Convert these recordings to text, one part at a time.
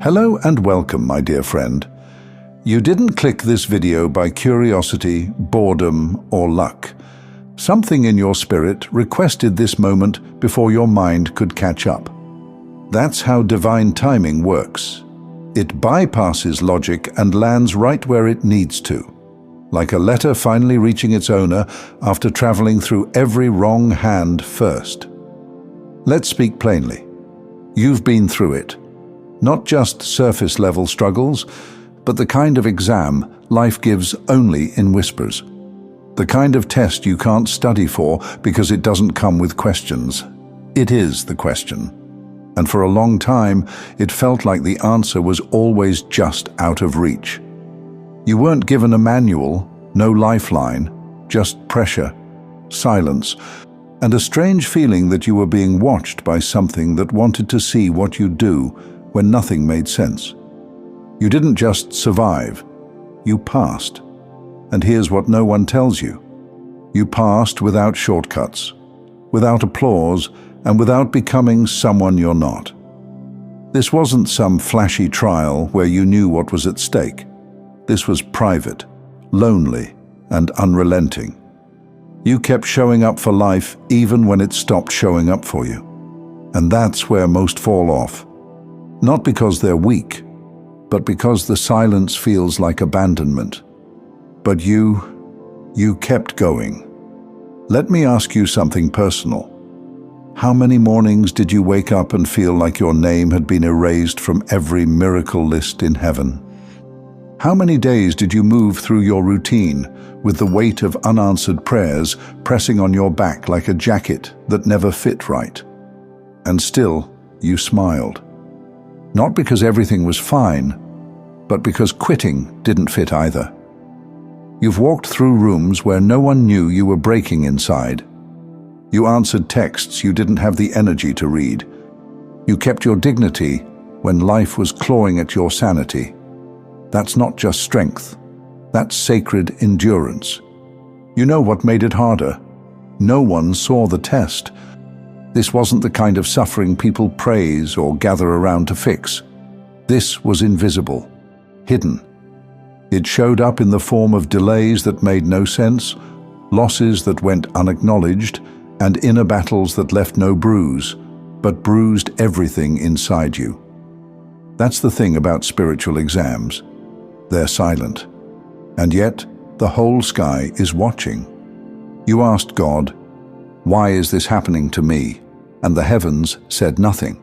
Hello and welcome, my dear friend. You didn't click this video by curiosity, boredom, or luck. Something in your spirit requested this moment before your mind could catch up. That's how divine timing works. It bypasses logic and lands right where it needs to, like a letter finally reaching its owner after traveling through every wrong hand first. Let's speak plainly. You've been through it. Not just surface-level struggles, but the kind of exam life gives only in whispers. The kind of test you can't study for because it doesn't come with questions. It is the question. And for a long time, it felt like the answer was always just out of reach. You weren't given a manual, no lifeline, just pressure, silence, and a strange feeling that you were being watched by something that wanted to see what you'd do when nothing made sense. You didn't just survive, you passed. And here's what no one tells you. You passed without shortcuts, without applause, and without becoming someone you're not. This wasn't some flashy trial where you knew what was at stake. This was private, lonely, and unrelenting. You kept showing up for life even when it stopped showing up for you. And that's where most fall off. Not because they're weak, but because the silence feels like abandonment. But you kept going. Let me ask you something personal. How many mornings did you wake up and feel like your name had been erased from every miracle list in heaven? How many days did you move through your routine with the weight of unanswered prayers pressing on your back like a jacket that never fit right? And still, you smiled. Not because everything was fine, but because quitting didn't fit either. You've walked through rooms where no one knew you were breaking inside. You answered texts you didn't have the energy to read. You kept your dignity when life was clawing at your sanity. That's not just strength. That's sacred endurance. You know what made it harder? No one saw the test. This wasn't the kind of suffering people praise or gather around to fix. This was invisible, hidden. It showed up in the form of delays that made no sense, losses that went unacknowledged, and inner battles that left no bruise, but bruised everything inside you. That's the thing about spiritual exams. They're silent. And yet, the whole sky is watching. You asked God, "Why is this happening to me?" And the heavens said nothing.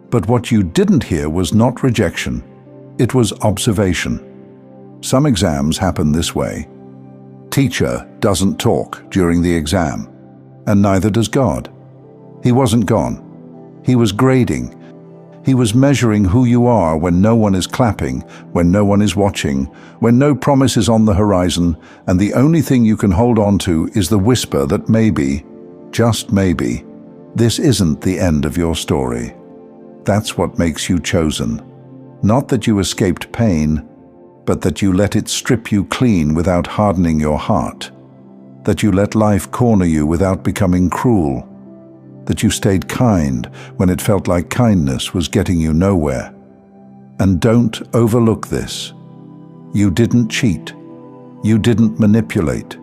But what you didn't hear was not rejection. It was observation. Some exams happen this way. Teacher doesn't talk during the exam, and neither does God. He wasn't gone. He was grading. He was measuring who you are when no one is clapping, when no one is watching, when no promise is on the horizon, and the only thing you can hold on to is the whisper that maybe, just maybe, this isn't the end of your story. That's what makes you chosen. Not that you escaped pain, but that you let it strip you clean without hardening your heart. That you let life corner you without becoming cruel. That you stayed kind when it felt like kindness was getting you nowhere. And don't overlook this. You didn't cheat. You didn't manipulate.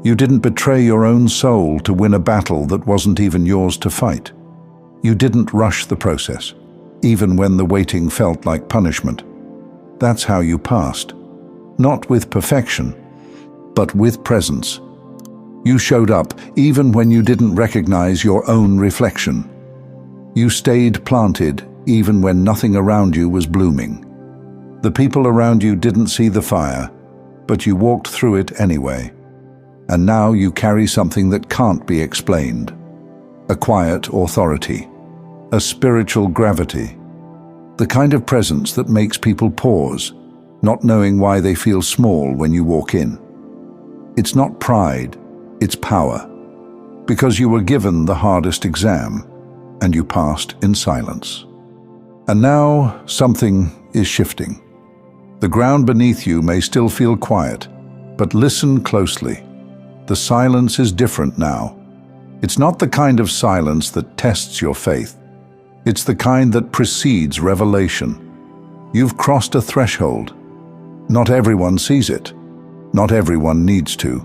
You didn't betray your own soul to win a battle that wasn't even yours to fight. You didn't rush the process, even when the waiting felt like punishment. That's how you passed. Not with perfection, but with presence. You showed up even when you didn't recognize your own reflection. You stayed planted even when nothing around you was blooming. The people around you didn't see the fire, but you walked through it anyway. And now you carry something that can't be explained. A quiet authority. A spiritual gravity. The kind of presence that makes people pause, not knowing why they feel small when you walk in. It's not pride, it's power. Because you were given the hardest exam, and you passed in silence. And now something is shifting. The ground beneath you may still feel quiet, but listen closely. The silence is different now. It's not the kind of silence that tests your faith. It's the kind that precedes revelation. You've crossed a threshold. Not everyone sees it. Not everyone needs to.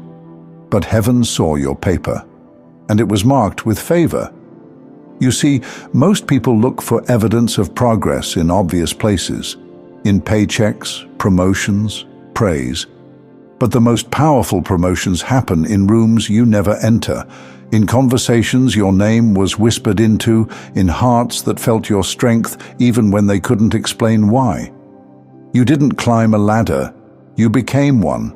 But heaven saw your paper, and it was marked with favor. You see, most people look for evidence of progress in obvious places, in paychecks, promotions, praise. But the most powerful promotions happen in rooms you never enter, in conversations your name was whispered into, in hearts that felt your strength even when they couldn't explain why. You didn't climb a ladder, you became one.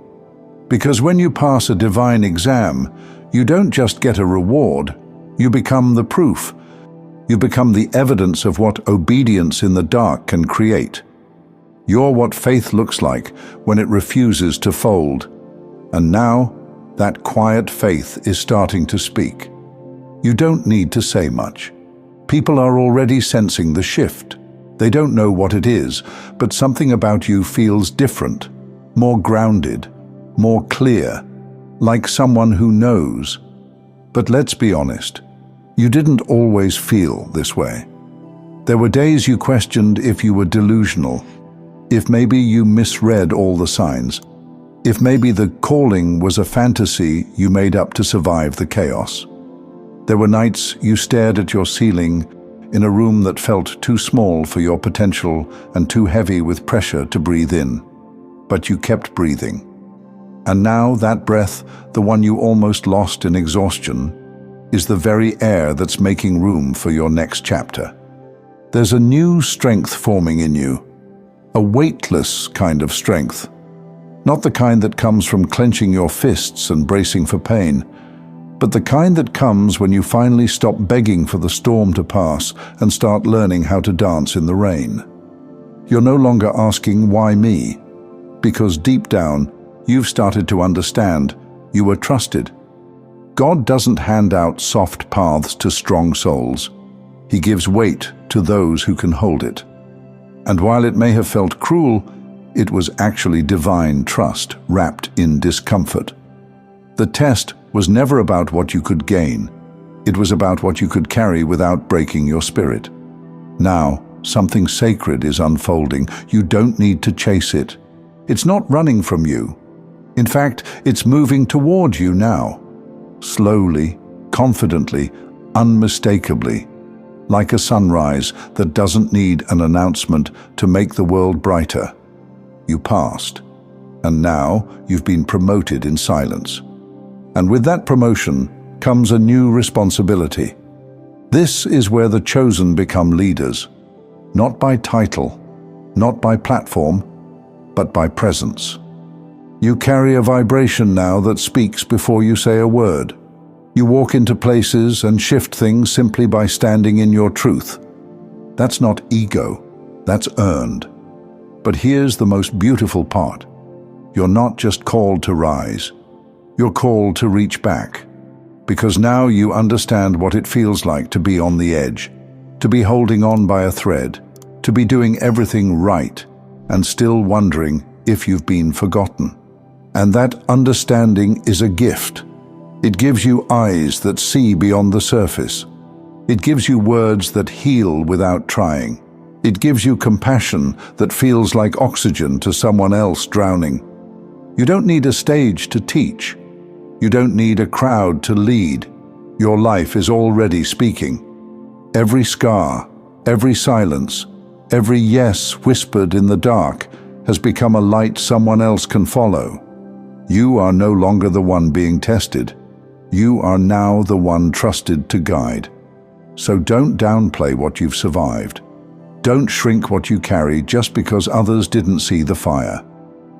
Because when you pass a divine exam, you don't just get a reward, you become the proof. You become the evidence of what obedience in the dark can create. You're what faith looks like when it refuses to fold. And now, that quiet faith is starting to speak. You don't need to say much. People are already sensing the shift. They don't know what it is, but something about you feels different, more grounded, more clear, like someone who knows. But let's be honest, you didn't always feel this way. There were days you questioned if you were delusional, if maybe you misread all the signs, if maybe the calling was a fantasy you made up to survive the chaos. There were nights you stared at your ceiling in a room that felt too small for your potential and too heavy with pressure to breathe in. But you kept breathing. And now that breath, the one you almost lost in exhaustion, is the very air that's making room for your next chapter. There's a new strength forming in you, a weightless kind of strength. Not the kind that comes from clenching your fists and bracing for pain, but the kind that comes when you finally stop begging for the storm to pass and start learning how to dance in the rain. You're no longer asking, why me? Because deep down, you've started to understand you were trusted. God doesn't hand out soft paths to strong souls. He gives weight to those who can hold it. And while it may have felt cruel, it was actually divine trust wrapped in discomfort. The test was never about what you could gain. It was about what you could carry without breaking your spirit. Now, something sacred is unfolding. You don't need to chase it. It's not running from you. In fact, it's moving toward you now. Slowly, confidently, unmistakably, like a sunrise that doesn't need an announcement to make the world brighter. You passed, and now you've been promoted in silence. And with that promotion comes a new responsibility. This is where the chosen become leaders, not by title, not by platform, but by presence. You carry a vibration now that speaks before you say a word. You walk into places and shift things simply by standing in your truth. That's not ego, that's earned. But here's the most beautiful part. You're not just called to rise, you're called to reach back. Because now you understand what it feels like to be on the edge, to be holding on by a thread, to be doing everything right, and still wondering if you've been forgotten. And that understanding is a gift. It gives you eyes that see beyond the surface. It gives you words that heal without trying. It gives you compassion that feels like oxygen to someone else drowning. You don't need a stage to teach. You don't need a crowd to lead. Your life is already speaking. Every scar, every silence, every yes whispered in the dark has become a light someone else can follow. You are no longer the one being tested. You are now the one trusted to guide. So don't downplay what you've survived. Don't shrink what you carry just because others didn't see the fire.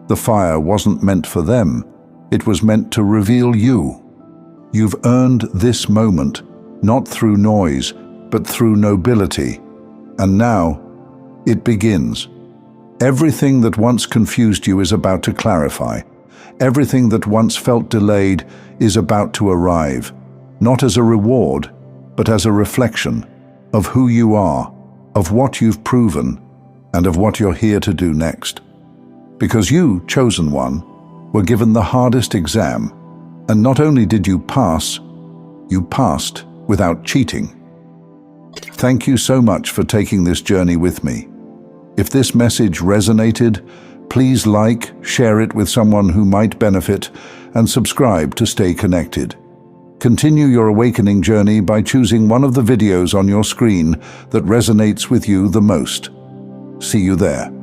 The fire wasn't meant for them. It was meant to reveal you. You've earned this moment, not through noise, but through nobility. And now, it begins. Everything that once confused you is about to clarify. Everything that once felt delayed is about to arrive, not as a reward, but as a reflection of who you are, of what you've proven, and of what you're here to do next. Because you, chosen one, were given the hardest exam, and not only did you pass, you passed without cheating. Thank you so much for taking this journey with me. If this message resonated, please like, share it with someone who might benefit, and subscribe to stay connected. Continue your awakening journey by choosing one of the videos on your screen that resonates with you the most. See you there.